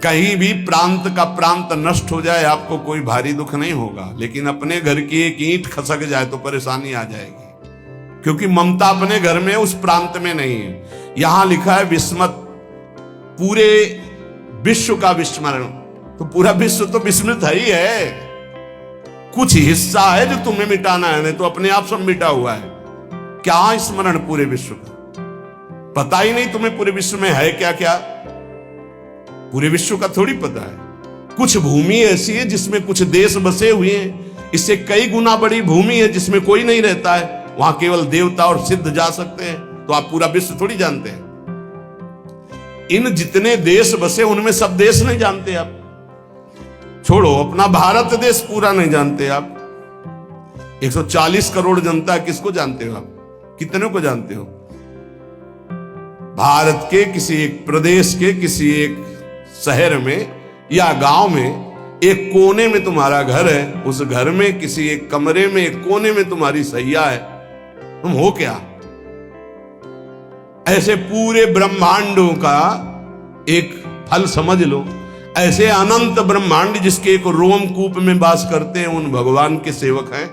कहीं भी प्रांत का प्रांत नष्ट हो जाए आपको कोई भारी दुख नहीं होगा, लेकिन अपने घर की एक ईंट खसक जाए तो परेशानी आ जाएगी, क्योंकि ममता अपने घर में उस प्रांत में नहीं है। यहां लिखा है विस्मत, पूरे विश्व का विस्मरण, तो पूरा विश्व तो विस्मृत है ही है, कुछ हिस्सा है जो तुम्हें मिटाना है, नहीं तो अपने आप सब मिटा हुआ है। क्या स्मरण पूरे विश्व का, पता ही नहीं तुम्हें पूरे विश्व में है क्या क्या, पूरे विश्व का थोड़ी पता है। कुछ भूमि ऐसी है जिसमें कुछ देश बसे हुए हैं, इससे कई गुना बड़ी भूमि है जिसमें कोई नहीं रहता है, वहां केवल देवता और सिद्ध जा सकते हैं, तो आप पूरा विश्व थोड़ी जानते हैं। इन जितने देश बसे उनमें सब देश नहीं जानते आप, छोड़ो अपना भारत देश पूरा नहीं जानते आप। 140 करोड़ जनता किसको जानते हो आप, कितने को जानते हो? भारत के किसी एक प्रदेश के किसी एक शहर में या गांव में एक कोने में तुम्हारा घर है, उस घर में किसी एक कमरे में एक कोने में तुम्हारी सैया है, तुम हो क्या? ऐसे पूरे ब्रह्मांडों का एक फल समझ लो, ऐसे अनंत ब्रह्मांड जिसके एक रोमकूप में वास करते हैं उन भगवान के सेवक हैं।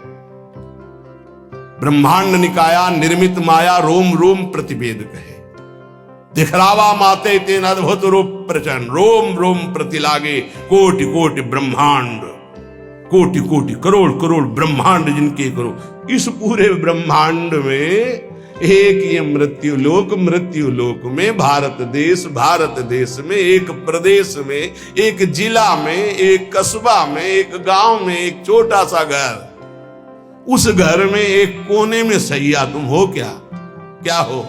ब्रह्मांड निकाया निर्मित माया रोम रोम प्रतिवेद कहे, दिखरावा माते तेन अद्भुत रूप प्रचंड, रोम रोम प्रति लागे कोटि कोटि ब्रह्मांड, कोटि कोटि करोड़ करोड़ ब्रह्मांड जिनके करो। इस पूरे ब्रह्मांड में एक ये मृत्यु लोक में भारत देश में एक प्रदेश में एक जिला में एक कस्बा में एक गांव में एक छोटा सा घर, उस घर में एक कोने में सैया, तुम हो क्या? क्या हो?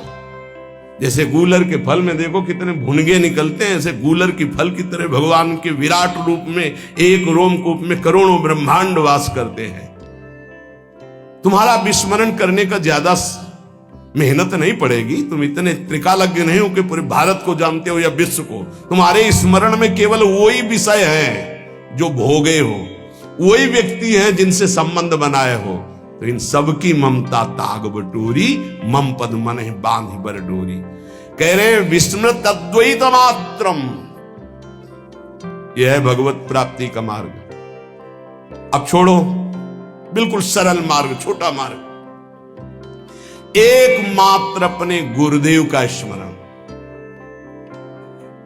जैसे गूलर के फल में देखो कितने भुनगे निकलते हैं, ऐसे गूलर की फल की तरह भगवान के विराट रूप में एक रोमकूप में करोड़ों ब्रह्मांड वास करते हैं। तुम्हारा विस्मरण करने का ज्यादा मेहनत नहीं पड़ेगी, तुम इतने त्रिकालज्ञ नहीं हो कि पूरे भारत को जानते हो या विश्व को। तुम्हारे स्मरण में केवल वही विषय है जो भोगे हो, वही व्यक्ति है जिनसे संबंध बनाए हो, तो इन सबकी ममता ताग बटोरी, मम पद मन बांध बर डोरी। कह रहे विस्मृत अद्वैत मात्रम, यह है भगवत प्राप्ति का मार्ग। अब छोड़ो, बिल्कुल सरल मार्ग, छोटा मार्ग, एकमात्र अपने गुरुदेव का स्मरण।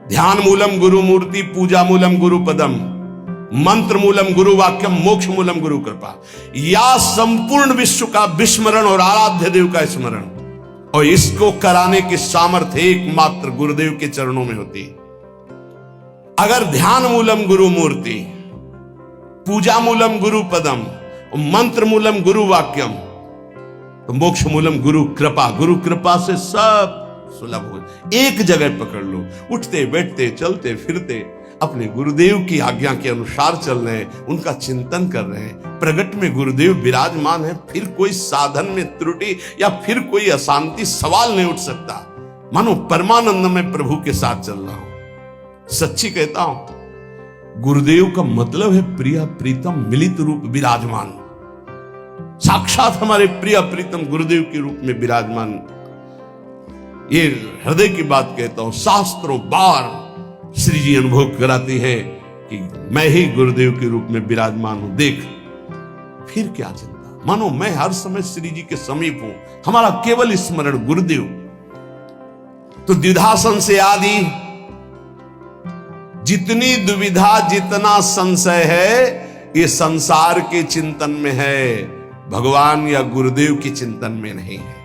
ध्यान मूलम गुरु मूर्ति, पूजा मूलम गुरु पदम, मंत्र मूलम गुरु वाक्यम, मोक्ष मूलम गुरु कृपा। या संपूर्ण विश्व का विस्मरण और आराध्य देव का स्मरण, और इसको कराने की सामर्थ्य एकमात्र गुरुदेव के चरणों में होती है। अगर ध्यान मूलम गुरु मूर्ति, पूजा मूलम गुरु पदम, मंत्र मूलम गुरु वाक्यम, तो मोक्ष मूलम गुरु कृपा, गुरु कृपा से सब सुलभ हो। एक जगह पकड़ लो, उठते बैठते चलते फिरते अपने गुरुदेव की आज्ञा के अनुसार चल रहे हैं, उनका चिंतन कर रहे हैं, प्रगट में गुरुदेव विराजमान है, फिर कोई साधन में त्रुटि या फिर कोई अशांति सवाल नहीं उठ सकता। मानो परमानंद में प्रभु के साथ चल रहा हूं। सच्ची कहता हूं, गुरुदेव का मतलब है प्रिय प्रीतम मिलित रूप विराजमान, साक्षात हमारे प्रिय प्रीतम गुरुदेव के रूप में विराजमान। ये हृदय की बात कहता हूं, शास्त्रों बार श्री जी अनुभव कराती है कि मैं ही गुरुदेव के रूप में विराजमान हूं, देख फिर क्या चिंता। मानो मैं हर समय श्री जी के समीप हूं, हमारा केवल स्मरण गुरुदेव। तो द्विधासन से आदि जितनी दुविधा जितना संशय है, ये संसार के चिंतन में है, भगवान या गुरुदेव के चिंतन में नहीं है।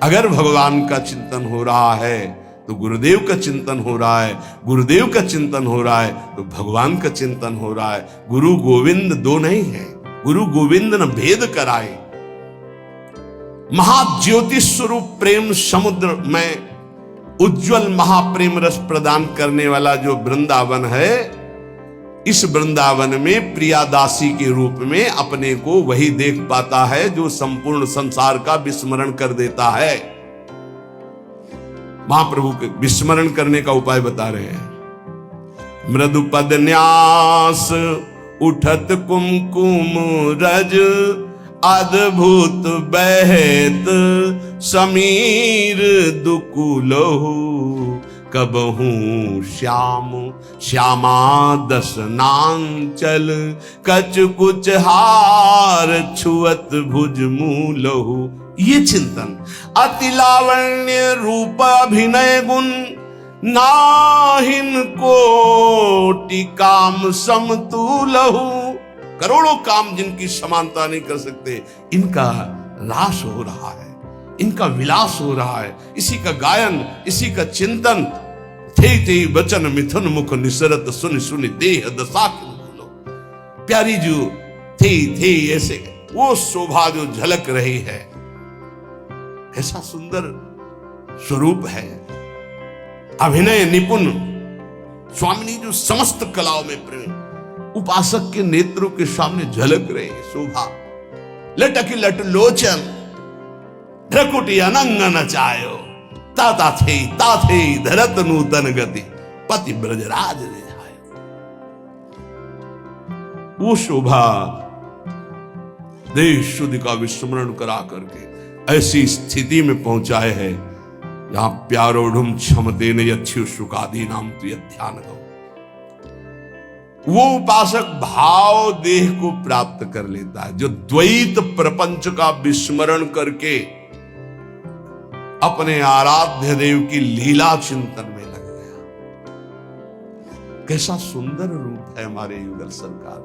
अगर भगवान का चिंतन हो रहा है तो गुरुदेव का चिंतन हो रहा है, गुरुदेव का चिंतन हो रहा है तो भगवान का चिंतन हो रहा है। गुरु गोविंद दो नहीं है, गुरु गोविंद न भेद कराए। महाज्योति स्वरूप प्रेम समुद्र में उज्जवल महाप्रेम रस प्रदान करने वाला जो वृंदावन है, इस वृंदावन में प्रियादासी के रूप में अपने को वही देख पाता है जो संपूर्ण संसार का विस्मरण कर देता है। महाप्रभु के विस्मरण करने का उपाय बता रहे हैं। मृदु पद न्यास उठत कुमकुम रज, अद्भुत बहत समीर दुकुलहु, कबहू श्याम श्यामा दसनांचल, कच कुछ हार छुअत भुज मूलहु। ये चिंतन, अति लावण्य रूप अभिनय गुण, नाहिन कोटि काम समतुलहु। करोड़ों काम जिनकी समानता नहीं कर सकते, इनका रास हो रहा है, इनका विलास हो रहा है, इसी का गायन, इसी का चिंतन। थे बचन मिथुन मुख निसरत, सुन सुन देह दशा बोलो। प्यारी जो थे ऐसे वो शोभा जो झलक रही है, ऐसा सुंदर स्वरूप है। अभिनय निपुण स्वामिनी जो समस्त कलाओं में प्रेम, उपासक के नेत्रों के सामने झलक रही शोभा। लटकी लट लोचन, भ्रकुटी अनंग नचायो, ता थे धरत नूतन गति, पति ब्रजराज रिझायो। वो शोभा देश शुद्ध का विस्मरण करा करके ऐसी स्थिति में पहुंचाए है जहां प्यारोढ़ क्षमते ने अच्छी शुकादी नाम तु ध्यान गो। वो उपासक भाव देह को प्राप्त कर लेता है जो द्वैत प्रपंच का विस्मरण करके अपने आराध्य देव की लीला चिंतन में लग गया। कैसा सुंदर रूप है हमारे युगल सरकार।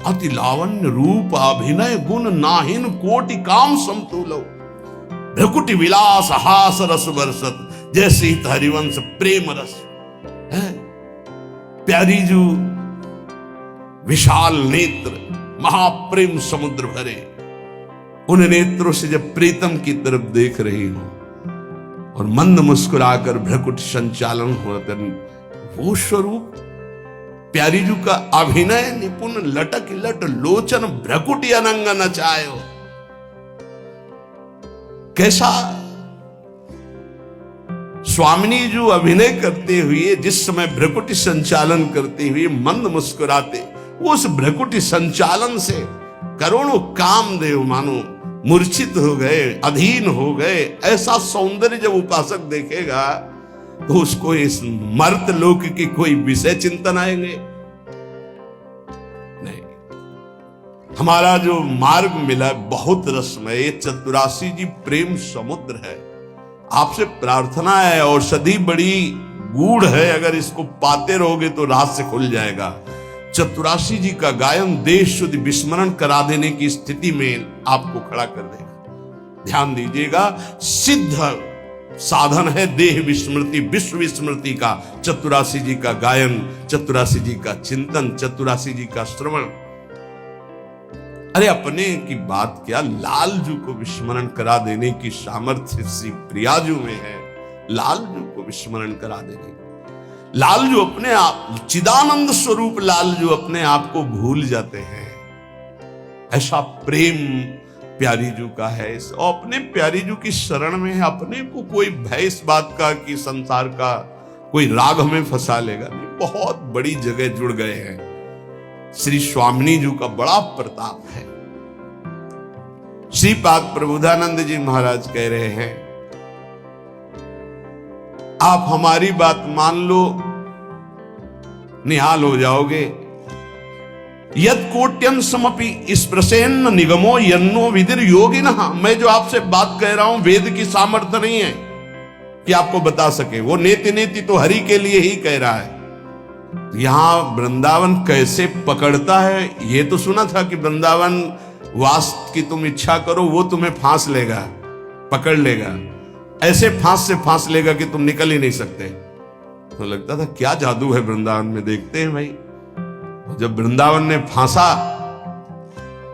अति लावण्य रूप अभिनय गुण, नाहिन कोटि काम समतुलो। भ्रकुटि विलास हास रस बरसत, जैसे हरिवंश प्रेम रस है। प्यारी जो विशाल नेत्र, महाप्रेम समुद्र भरे, उन नेत्रों से जब प्रीतम की तरफ देख रही हो और मंद मुस्कुराकर भ्रकुट संचालन होता, वो स्वरूप प्यारी जू का अभिनय निपुण, लटक लट लोचन भ्रकुटी अनंग नचायो। कैसा स्वामिनी जो अभिनय करते हुए, जिस समय भ्रकुटी संचालन करते हुए मंद मुस्कुराते, वो उस भ्रकुटी संचालन से करोड़ों कामदेव मानो मूर्छित हो गए, अधीन हो गए। ऐसा सौंदर्य जब उपासक देखेगा तो उसको इस मर्त लोक की कोई विषय चिंतन आएंगे नहीं। हमारा जो मार्ग मिला बहुत रसमय, ये चतुरासी जी प्रेम समुद्र है। आपसे प्रार्थना है, औषधि बड़ी गूढ़ है, अगर इसको पाते रहोगे तो रहस्य खुल जाएगा। चतुरासी जी का गायन देश शुद्ध विस्मरण करा देने की स्थिति में आपको खड़ा कर देगा। ध्यान दीजिएगा, सिद्ध साधन है देह विस्मृति, विश्व विस्मृति का चतुरासी जी का गायन, चतुरासी जी का चिंतन, चतुरासी जी का श्रवण। अरे अपने की बात क्या, लालजू को विस्मरण करा देने की सामर्थ्य श्री प्रियाजू में है। लालजू को विस्मरण करा देने, लालजू अपने आप चिदानंद स्वरूप, लालजू अपने आप को भूल जाते हैं। ऐसा प्रेम प्यारी जू का है। और अपने प्यारी जू की शरण में है, अपने को कोई भय इस बात का कि संसार का कोई राग हमें फंसा लेगा नहीं। बहुत बड़ी जगह जुड़ गए हैं। श्री स्वामिनी जू का बड़ा प्रताप है। श्रीपाद प्रबोधानंद जी महाराज कह रहे हैं, आप हमारी बात मान लो, निहाल हो जाओगे। यद कोट्यन समपि स्पृशेन्न निगमो यन्नो विदिर योगिनः। मैं जो आपसे बात कह रहा हूं वेद की सामर्थ्य नहीं है कि आपको बता सके, वो नेति नेति तो हरि के लिए ही कह रहा है। यहां वृंदावन कैसे पकड़ता है, ये तो सुना था कि वृंदावन वास की तुम इच्छा करो वो तुम्हें फांस लेगा, पकड़ लेगा, ऐसे फांस से फांस लेगा कि तुम निकल ही नहीं सकते। तो लगता था क्या जादू है वृंदावन में, देखते हैं भाई। जब वृंदावन ने फांसा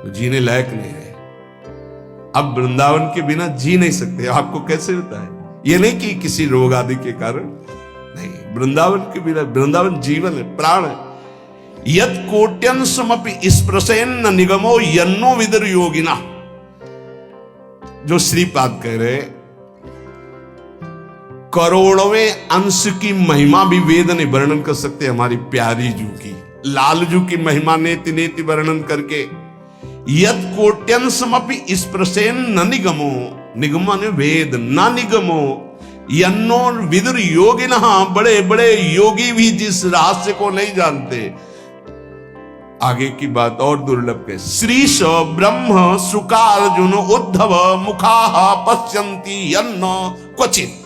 तो जीने लायक नहीं रहे। अब वृंदावन के बिना जी नहीं सकते। आपको कैसे होता है, ये नहीं कि किसी रोग आदि के कारण नहीं, वृंदावन के बिना, वृंदावन जीवन है, प्राण है। यद कोट्यन समपि स्पृशेन्न निगमो यन्नो विदुर योगिना। जो श्रीपाद कह रहे, करोड़वें अंश की महिमा भी वेद ने वर्णन कर सकते हमारी प्यारी जू की। लालजू की महिमा नेति नेति वर्णन करके, यद कोट्यन समपि स्पृशेन न निगमो, निगम ने वेद, न निगमो यन्नो विदुर योगिनः, बड़े बड़े योगी भी जिस रहस्य को नहीं जानते। आगे की बात और दुर्लभ है। श्रीश ब्रह्म सुकार्जुन उद्धव मुखाः पश्यन्ति यन्न क्वचित्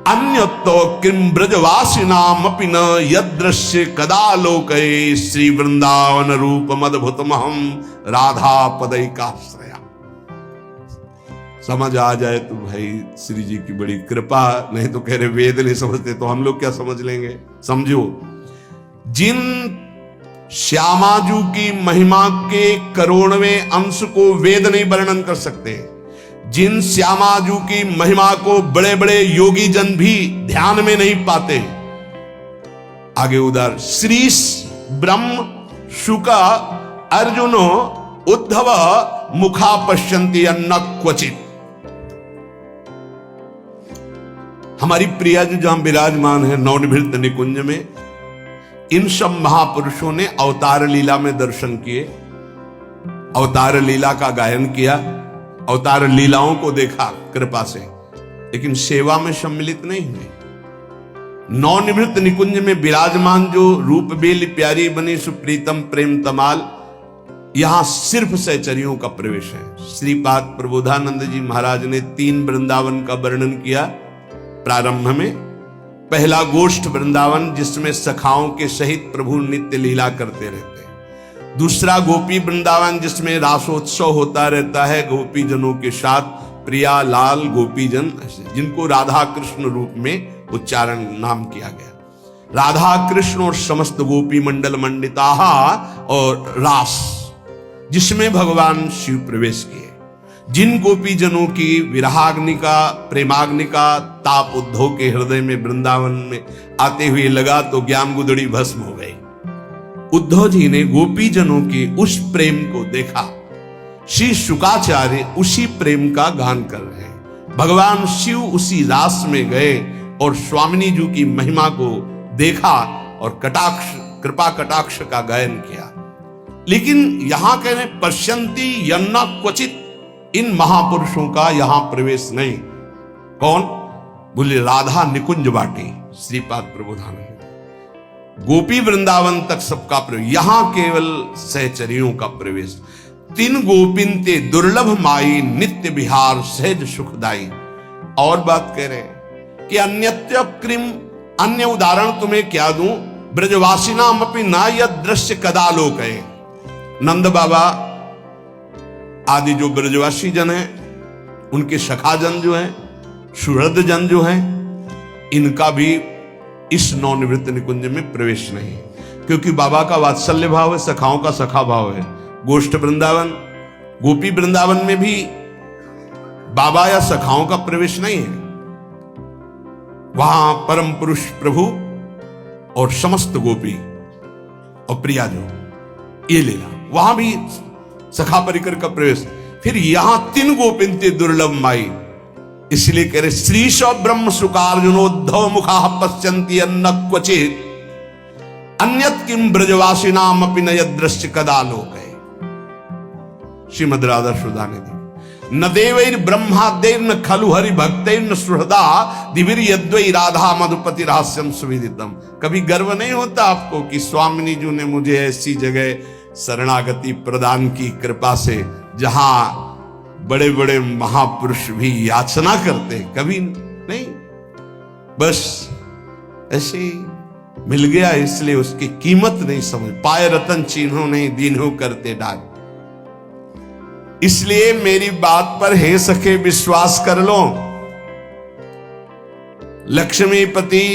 अन्यतो किं ब्रजवासिनामपि न यदृश्य कदा लोके श्री वृंदावन रूपमद्भुतमहं राधा पदैकाश्रया। समझ आ जाए तो भाई श्री जी की बड़ी कृपा, नहीं तो कह रहे वेद नहीं समझते तो हम लोग क्या समझ लेंगे। समझो, जिन श्यामाजू की महिमा के करोड़वें अंश को वेद नहीं वर्णन कर सकते, जिन श्यामाजू की महिमा को बड़े बड़े योगी जन भी ध्यान में नहीं पाते, आगे उधर श्रीश ब्रह्म शुका अर्जुनो उद्धव मुखा पश्यन्ति अन्न क्वचित। हमारी प्रिया जी जहां विराजमान है नवनिभृत निकुंज में, इन सब महापुरुषों ने अवतार लीला में दर्शन किए, अवतार लीला का गायन किया, अवतार लीलाओं को देखा कृपा से, लेकिन सेवा में सम्मिलित नहीं हुए। नवनिभृत निकुंज में विराजमान जो रूप बेली प्यारी बनी सुप्रीतम प्रेम तमाल, यहां सिर्फ सहचरियों का प्रवेश है। श्रीपाद प्रबोधानंद जी महाराज ने 3 वृंदावन का वर्णन किया प्रारंभ में। पहला गोष्ठ वृंदावन जिसमें सखाओं के सहित प्रभु नित्य लीला करते रहते हैं। दूसरा गोपी वृंदावन जिसमें रासोत्सव होता रहता है गोपी जनों के साथ, प्रिया लाल गोपी जन जिनको राधा कृष्ण रूप में उच्चारण नाम किया गया। राधा कृष्ण और समस्त गोपी मंडल मंडिता और रास जिसमें भगवान शिव प्रवेश किए। जिन गोपी जनों की विरहाग्नि का प्रेमाग्नि का ताप उद्धव के हृदय में वृंदावन में आते हुए लगा तो ज्ञान गुदड़ी भस्म हो गई। उद्धव जी ने गोपी जनों के उस प्रेम को देखा। श्री शुकाचार्य उसी प्रेम का गान कर रहे हैं। भगवान शिव उसी रास में गए और स्वामिनी जी की महिमा को देखा और कटाक्ष कृपा कटाक्ष का गायन किया। लेकिन यहां कहने पश्यन्ति यन्ना क्वचित, इन महापुरुषों का यहां प्रवेश नहीं। कौन? बोले राधा निकुंज बाटी श्रीपाद प्रबोधानंद। गोपी वृंदावन तक सबका प्रवेश, यहां केवल सहचरियों का प्रवेश। 3 गोपिन ते दुर्लभ माई नित्य विहार सहज सुखदाई। और बात कह रहे हैं कि अन्यत्य क्रिम, अन्य उदाहरण तुम्हें क्या दूं, ब्रजवासिनाम अपि न यद दृश्य कदा लोक है। नंद बाबा आदि जो ब्रजवासी जन हैं, उनके सखा जन जो हैं, सुहृद जन जो हैं, इनका भी इस नवनिवृत्त निकुंज में प्रवेश नहीं, क्योंकि बाबा का वात्सल्य भाव है, सखाओं का सखा भाव है। गोष्ठ वृंदावन गोपी वृंदावन में भी बाबा या सखाओं का प्रवेश नहीं है। वहां परम पुरुष प्रभु और समस्त गोपी और प्रिया जो ये लीला, वहां भी सखा परिकर का प्रवेश। फिर यहां 3 गोपिन ते दुर्लभ माई, इसलिए कह रहे श्रीश ब्रह्म सुकार्जुनोद्धव मुखा पश्यन्ति अन्न क्वचित अन्यत किम ब्रजवासिनाम अपि न यदृश्य कदा लोक है। श्रीमद् राधा सुधानिधि। न देवैर ब्रह्मादेर न खलु हरि भक्तैर न सुहृदा दिविर यद्वै राधा मधुपति रहस्यम सुविदितम। कभी गर्व नहीं होता आपको कि स्वामिनी जी ने मुझे ऐसी जगह शरणागति प्रदान की कृपा से जहां बड़े बड़े महापुरुष भी याचना करते? कभी नहीं, बस ऐसे मिल गया, इसलिए उसकी कीमत नहीं समझ पाए। रतन चिन्हों नहीं दीन्हों करते डाक। इसलिए मेरी बात पर हे सखे विश्वास कर लो। लक्ष्मीपति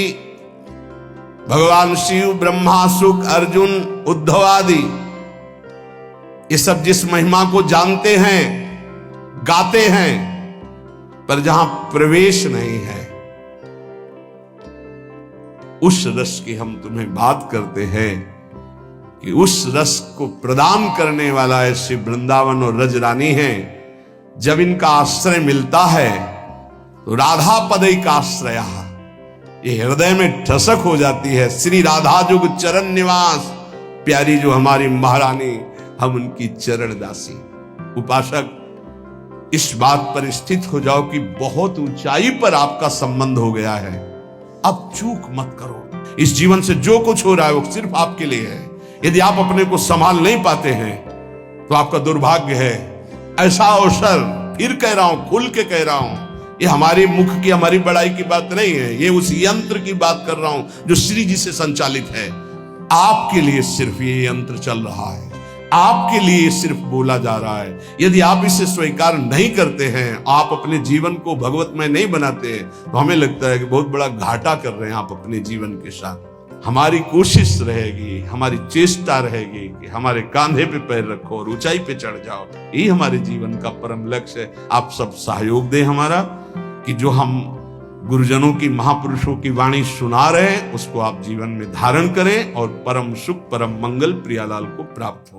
भगवान शिव, ब्रह्मा, शुक, अर्जुन, उद्धव आदि ये सब जिस महिमा को जानते हैं, गाते हैं, पर जहां प्रवेश नहीं है, उस रस की हम तुम्हें बात करते हैं कि उस रस को प्रदान करने वाला ऐसे वृंदावन और रजरानी है। जब इनका आश्रय मिलता है तो राधा पदई का आश्रय ये हृदय में ठसक हो जाती है। श्री राधा जुग चरण निवास, प्यारी जो हमारी महारानी, हम उनकी चरण दासी। उपासक इस बात पर स्थित हो जाओ कि बहुत ऊंचाई पर आपका संबंध हो गया है। अब चूक मत करो। इस जीवन से जो कुछ हो रहा है वो सिर्फ आपके लिए है। यदि आप अपने को संभाल नहीं पाते हैं तो आपका दुर्भाग्य है। ऐसा अवसर, फिर कह रहा हूं, खुल के कह रहा हूं, ये हमारे मुख की, हमारी बड़ाई की बात नहीं है, ये उस यंत्र की बात कर रहा हूं जो श्री जी से संचालित है। आपके लिए सिर्फ ये यंत्र चल रहा है, आपके लिए सिर्फ बोला जा रहा है। यदि आप इसे स्वीकार नहीं करते हैं, आप अपने जीवन को भगवतमय नहीं बनाते, तो हमें लगता है कि बहुत बड़ा घाटा कर रहे हैं आप अपने जीवन के साथ। हमारी कोशिश रहेगी, हमारी चेष्टा रहेगी कि हमारे कांधे पे पैर रखो और ऊंचाई पे चढ़ जाओ। यही हमारे जीवन का परम लक्ष्य है। आप सब सहयोग दें हमारा, कि जो हम गुरुजनों की, महापुरुषों की वाणी सुना रहे हैं उसको आप जीवन में धारण करें और परम सुख, परम मंगल प्रियालाल को प्राप्त हो।